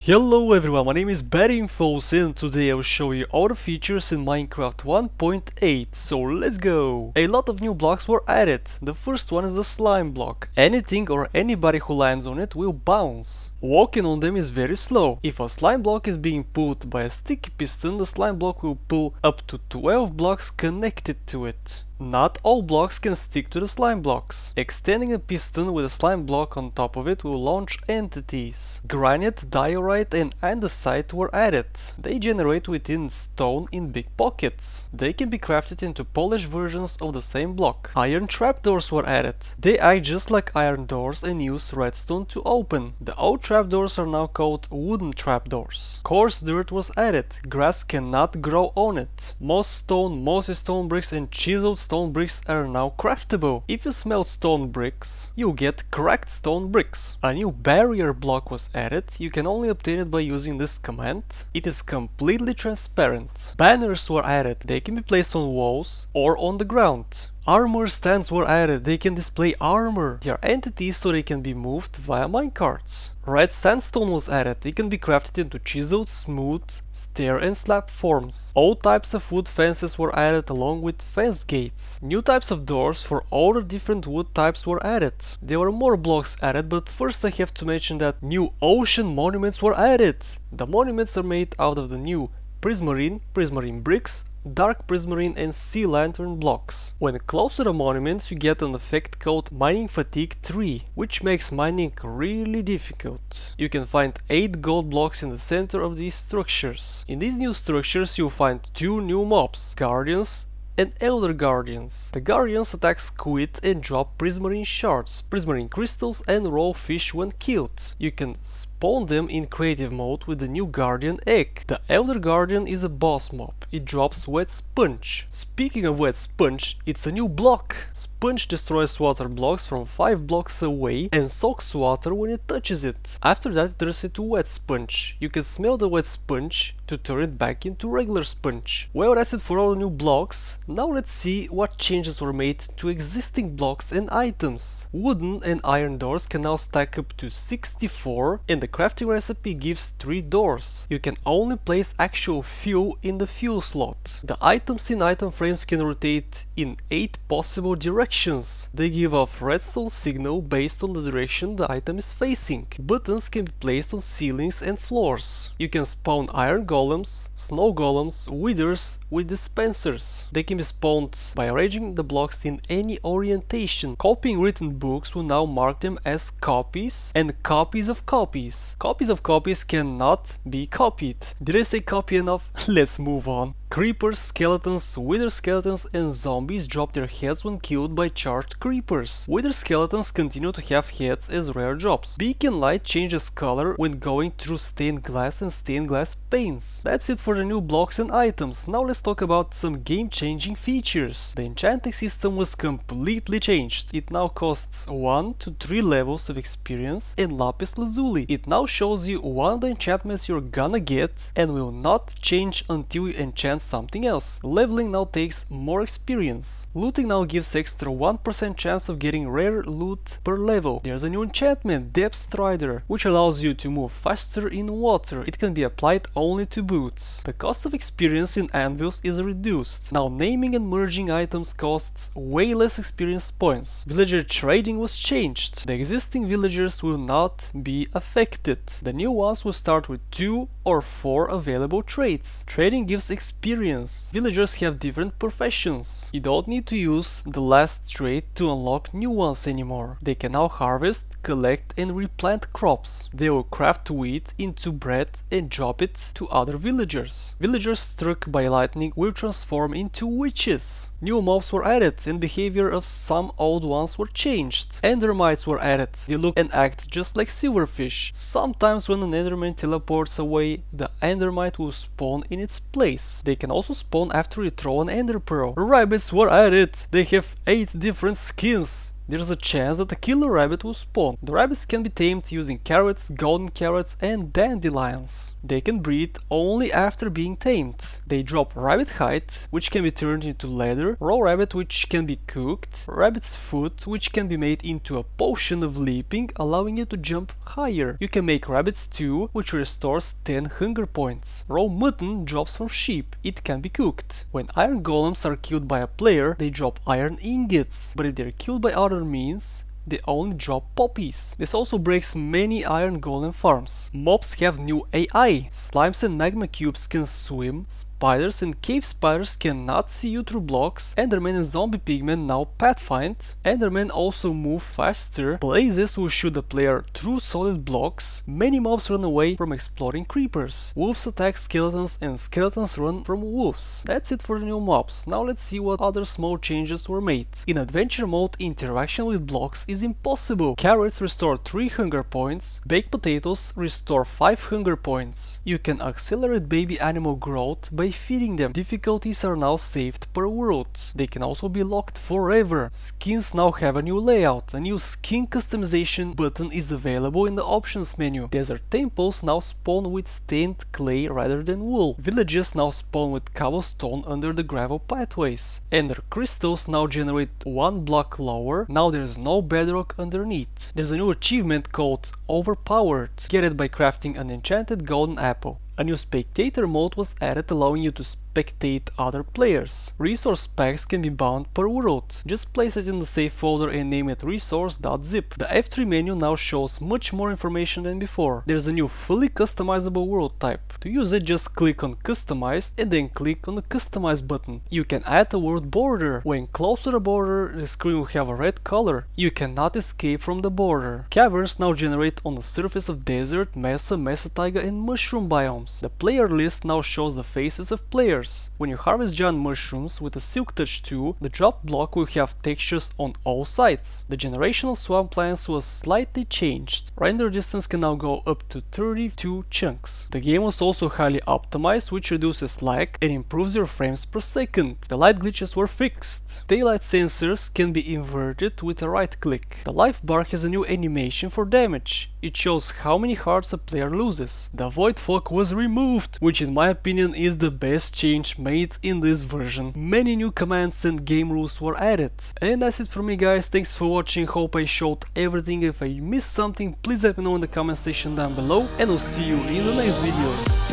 Hello everyone, my name is BadInfos and today I will show you all the features in Minecraft 1.8, so let's go! A lot of new blocks were added. The first one is the slime block. Anything or anybody who lands on it will bounce. Walking on them is very slow. If a slime block is being pulled by a sticky piston, the slime block will pull up to 12 blocks connected to it. Not all blocks can stick to the slime blocks. Extending a piston with a slime block on top of it will launch entities. Granite, Diorite and Andesite were added. They generate within stone in big pockets. They can be crafted into polished versions of the same block. Iron trapdoors were added. They act just like iron doors and use redstone to open. The old trapdoors are now called wooden trapdoors. Coarse dirt was added. Grass cannot grow on it. Moss stone, mossy stone bricks and chiseled stone bricks are now craftable. If you smelt stone bricks, you get cracked stone bricks. A new barrier block was added. You can only obtain it by using this command. It is completely transparent. Banners were added. They can be placed on walls or on the ground. Armor stands were added. They can display armor. They are entities so they can be moved via minecarts. Red Sandstone was added. It can be crafted into chiseled, smooth, stair and slab forms. All types of wood fences were added along with fence gates. New types of doors for all the different wood types were added. There were more blocks added, but first I have to mention that new ocean monuments were added. The monuments are made out of the new Prismarine bricks, Dark Prismarine and Sea Lantern blocks. When close to the monuments you get an effect called Mining Fatigue 3, which makes mining really difficult. You can find 8 gold blocks in the center of these structures. In these new structures you'll find 2 new mobs, Guardians and Elder Guardians. The Guardians attack squid and drop Prismarine shards, Prismarine crystals and raw fish when killed. You can spawn them in creative mode with the new Guardian egg. The Elder Guardian is a boss mob. It drops wet sponge. Speaking of wet sponge, it's a new block. Sponge destroys water blocks from 5 blocks away and soaks water when it touches it. After that it turns into wet sponge. You can smell the wet sponge to turn it back into regular sponge. Well, that's it for all the new blocks. Now let's see what changes were made to existing blocks and items. Wooden and iron doors can now stack up to 64 and the crafting recipe gives 3 doors. You can only place actual fuel in the fuel slot. The items in item frames can rotate in 8 possible directions. They give off redstone signal based on the direction the item is facing. Buttons can be placed on ceilings and floors. You can spawn iron golems, snow golems, withers with dispensers. They can be spawned by arranging the blocks in any orientation. Copying written books will now mark them as copies and copies of copies. Copies of copies cannot be copied. Did I say copy enough? Let's move on. Creepers, skeletons, wither skeletons and zombies drop their heads when killed by charged creepers. Wither skeletons continue to have heads as rare drops. Beacon light changes color when going through stained glass and stained glass panes. That's it for the new blocks and items. Now let's talk about some game-changing features. The enchanting system was completely changed. It now costs 1 to 3 levels of experience and lapis lazuli. It now shows you one of the enchantments you're gonna get and will not change until you enchant something else. Leveling now takes more experience. Looting now gives extra 1% chance of getting rare loot per level. There's a new enchantment, Depth Strider, which allows you to move faster in water. It can be applied only to boots. The cost of experience in anvils is reduced. Now naming and merging items costs way less experience points. Villager trading was changed. The existing villagers will not be affected. The new ones will start with 2 or 4 available traits. Trading gives experience. Villagers have different professions. You don't need to use the last trait to unlock new ones anymore. They can now harvest, collect and replant crops. They will craft wheat into bread and drop it to other villagers. Villagers struck by lightning will transform into witches. New mobs were added and behavior of some old ones were changed. Endermites were added. They look and act just like silverfish. Sometimes when an enderman teleports away, the endermite will spawn in its place. They can also spawn after you throw an ender pearl. Rabbits were added. They have 8 different skins. there's a chance that a killer rabbit will spawn. The rabbits can be tamed using carrots, golden carrots and dandelions. They can breed only after being tamed. They drop rabbit hide, which can be turned into leather, raw rabbit which can be cooked, rabbit's foot which can be made into a potion of leaping, allowing you to jump higher. You can make rabbit stew, which restores 10 hunger points. Raw mutton drops from sheep. It can be cooked. When iron golems are killed by a player, they drop iron ingots, but if they're killed by other means, they only drop poppies. This also breaks many iron golem farms. Mobs have new AI. Slimes and magma cubes can swim. Spiders and cave spiders cannot see you through blocks. Enderman and zombie pigmen now pathfind. Endermen also move faster. Blazes will shoot the player through solid blocks. Many mobs run away from exploding creepers. Wolves attack skeletons and skeletons run from wolves. That's it for the new mobs. Now let's see what other small changes were made. In adventure mode, interaction with blocks is impossible. Carrots restore 3 hunger points. Baked potatoes restore 5 hunger points. You can accelerate baby animal growth by feeding them. Difficulties are now saved per world. They can also be locked forever. Skins now have a new layout. A new skin customization button is available in the options menu. Desert temples now spawn with stained clay rather than wool. Villages now spawn with cobblestone under the gravel pathways. Ender crystals now generate 1 block lower. Now there's no bedrock underneath. There's a new achievement called Overpowered. Get it by crafting an enchanted golden apple. A new spectator mode was added, allowing you to spectate other players. Resource packs can be bound per world. Just place it in the save folder and name it resource.zip. The F3 menu now shows much more information than before. There's a new fully customizable world type. To use it, just click on Customized and then click on the Customize button. You can add a world border. When close to the border, the screen will have a red color. You cannot escape from the border. Caverns now generate on the surface of desert, mesa, taiga and mushroom biomes. The player list now shows the faces of players. When you harvest giant mushrooms with a silk touch tool, the drop block will have textures on all sides. The generation of swamplands was slightly changed. Render distance can now go up to 32 chunks. The game was also highly optimized, which reduces lag and improves your frames per second. The light glitches were fixed. Daylight sensors can be inverted with a right click. The life bar has a new animation for damage. It shows how many hearts a player loses. The void fog was removed, which in my opinion is the best change made in this version. Many new commands and game rules were added. And that's it for me, guys. Thanks for watching. Hope I showed everything. If I missed something, please let me know in the comment section down below, and I'll see you in the next video.